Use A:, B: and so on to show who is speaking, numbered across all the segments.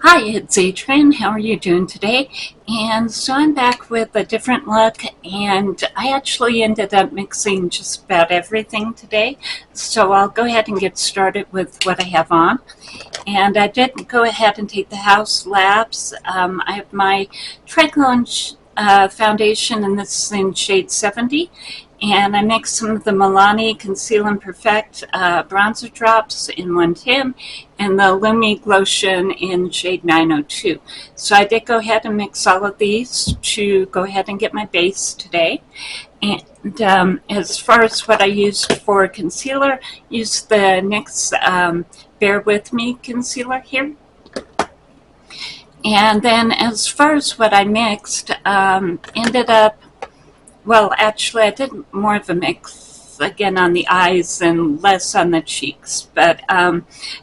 A: Hi, it's Adrian. How are you doing today? And so I'm back with a different look, and I actually ended up mixing just about everything today. So I'll go ahead and get started with what I have on. And I did go ahead and take the Haus Labs. I have my Triclone foundation, and this is in shade 70. And I mixed some of the Milani Conceal and Perfect bronzer drops in 110 and the Lumi Glotion in shade 902. So I did go ahead and mix all of these to go ahead and get my base today. And as far as what I used for concealer, used the NYX Bear With Me concealer here. And then as far as what I mixed, ended up, well, actually, I did more of a mix again on the eyes and less on the cheeks, but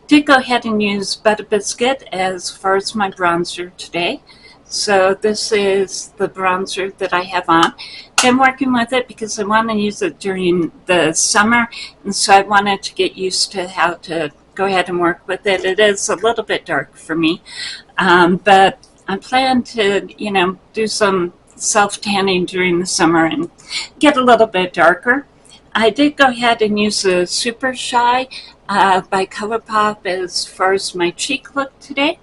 A: did go ahead and use Butta Biscuit as far as my bronzer today. So this is the bronzer that I have on. Been working with it because I want to use it during the summer, and so I wanted to get used to how to go ahead and work with it. It is a little bit dark for me, but I plan to, do some self-tanning during the summer and get a little bit darker. I did go ahead and use the Super Shy by Colourpop as far as my cheek look today.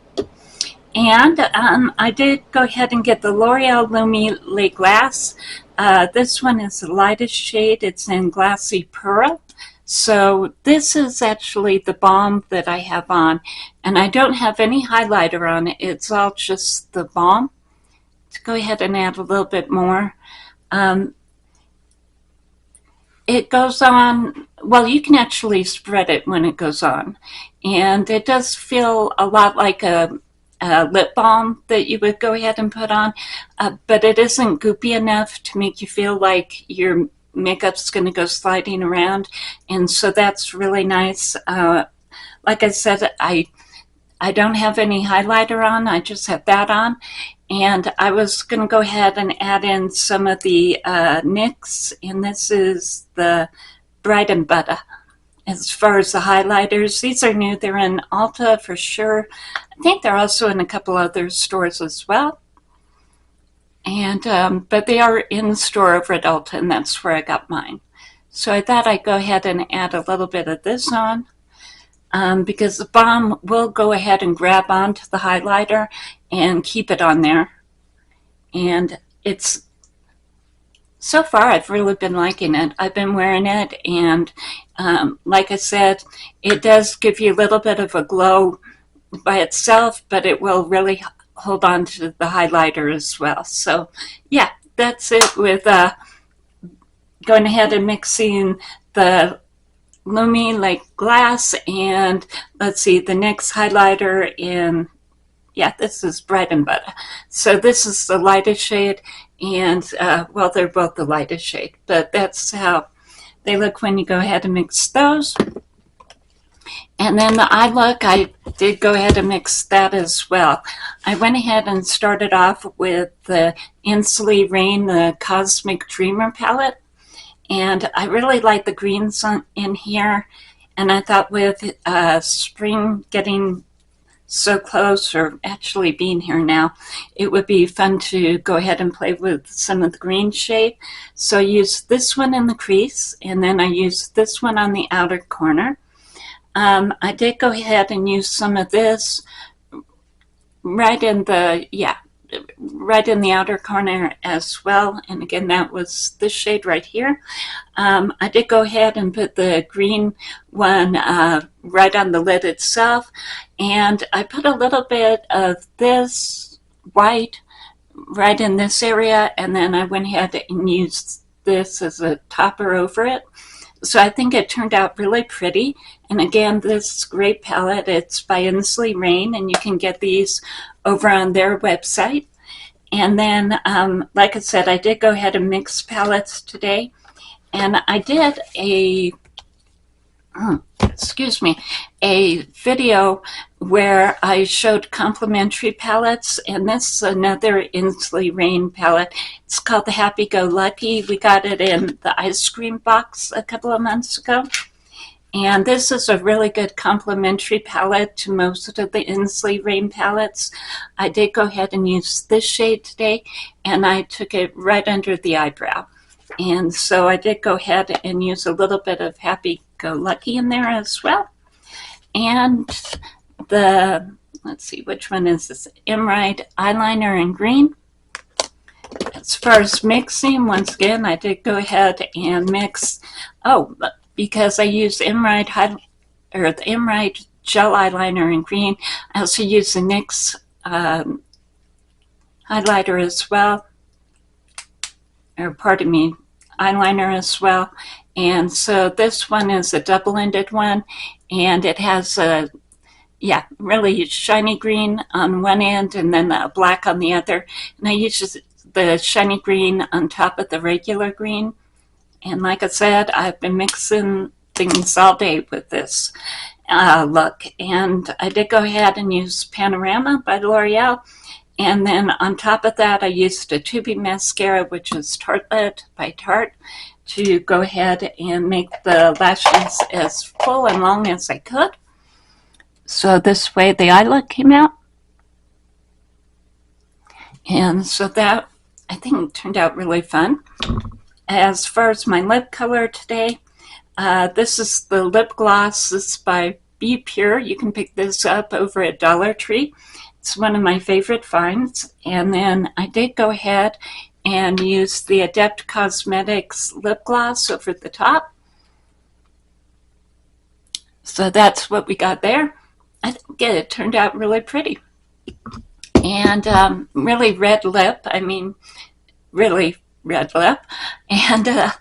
A: And I did go ahead and get the L'Oreal Lumi Le Glace. This one is the lightest shade. It's in Glassy Pearl. So this is actually the balm that I have on. And I don't have any highlighter on it. It's all just the balm. To go ahead and add a little bit more. It goes on, well, you can actually spread it when it goes on. And it does feel a lot like a lip balm that you would go ahead and put on, but it isn't goopy enough to make you feel like your makeup's going to go sliding around. And so that's really nice. Like I said, I don't have any highlighter on. I just have that on. And I was going to go ahead and add in some of the NYX, and this is the Bright and Butta. As far as the highlighters, these are new. They're in Ulta for sure. I think they're also in a couple other stores as well. And but they are in the store over at Ulta, and that's where I got mine. So I thought I'd go ahead and add a little bit of this on. Because the balm will go ahead and grab onto the highlighter and keep it on there. And it's, so far I've really been liking it. I've been wearing it, and like I said, it does give you a little bit of a glow by itself, but it will really hold on to the highlighter as well. So yeah, that's it with going ahead and mixing the Lumi like glass, and let's see, the NYX highlighter in, yeah, this is Bright and Butta. So this is the lightest shade, and well, they're both the lightest shade, but that's how they look when you go ahead and mix those. And then the eye look, I did go ahead and mix that as well. I went ahead and started off with the Ensley Rain, the Cosmic Dreamer palette. And I really like the greens in here. And I thought with spring getting so close, or actually being here now, it would be fun to go ahead and play with some of the green shade. So I used this one in the crease, and then I used this one on the outer corner. I did go ahead and use some of this right in the, right in the outer corner as well. And again, that was this shade right here. I did go ahead and put the green one right on the lid itself. And I put a little bit of this white right in this area. And then I went ahead and used this as a topper over it. So I think it turned out really pretty. And again, this great palette, it's by Ensley Rain, and you can get these over on their website. And then, like I said, I did go ahead and mix palettes today. And I did a video where I showed complementary palettes, and this is another Ensley Rain palette. It's called the Happy Go Lucky. We got it in the ice cream box a couple of months ago. And this is a really good complementary palette to most of the Ensley Rain palettes. I did go ahead and use this shade today, and I took it right under the eyebrow. And so I did go ahead and use a little bit of Happy Go Lucky in there as well. And the, let's see, which one is this? Emride eyeliner in green. As far as mixing, once again, I did go ahead and mix, because I used Emride the Emride gel eyeliner in green. I also used the NYX highlighter as well, or pardon me, eyeliner as well. And so this one is a double-ended one, and it has a really shiny green on one end and then a black on the other. And I use the shiny green on top of the regular green. And like I said, I've been mixing things all day with this look. And I did go ahead and use Panorama by Loreal. And then on top of that, I used a tubing mascara, which is Tartlet by Tarte, to go ahead and make the lashes as full and long as I could. So this way the eye look came out. And so that, I think, turned out really fun. As far as my lip color today, this is the lip gloss. This is by BPure. You can pick this up over at Dollar Tree. It's one of my favorite finds. And then I did go ahead and use the Adept Cosmetics lip gloss over the top. So that's what we got there. I think it turned out really pretty. And really red lip. I mean, really red lip. And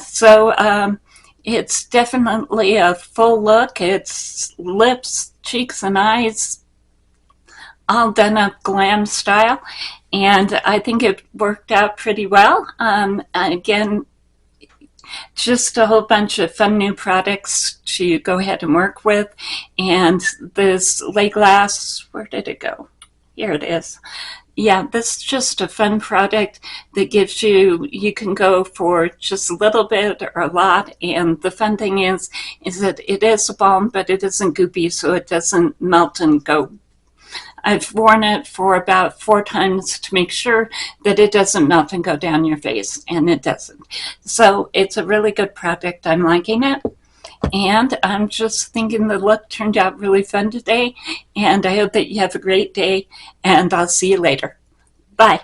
A: so it's definitely a full look. It's lips, cheeks, and eyes all done up glam style. And I think it worked out pretty well. Again, just a whole bunch of fun new products to go ahead and work with. And this lay glass, where did it go? Here it is. Yeah, this is just a fun product that gives you can go for just a little bit or a lot. And the fun thing is that it is a balm, but it isn't goopy, so it doesn't melt and go. I've worn it for about 4 times to make sure that it doesn't melt and go down your face, and it doesn't. So it's a really good product. I'm liking it. And I'm just thinking the look turned out really fun today. And I hope that you have a great day, and I'll see you later. Bye.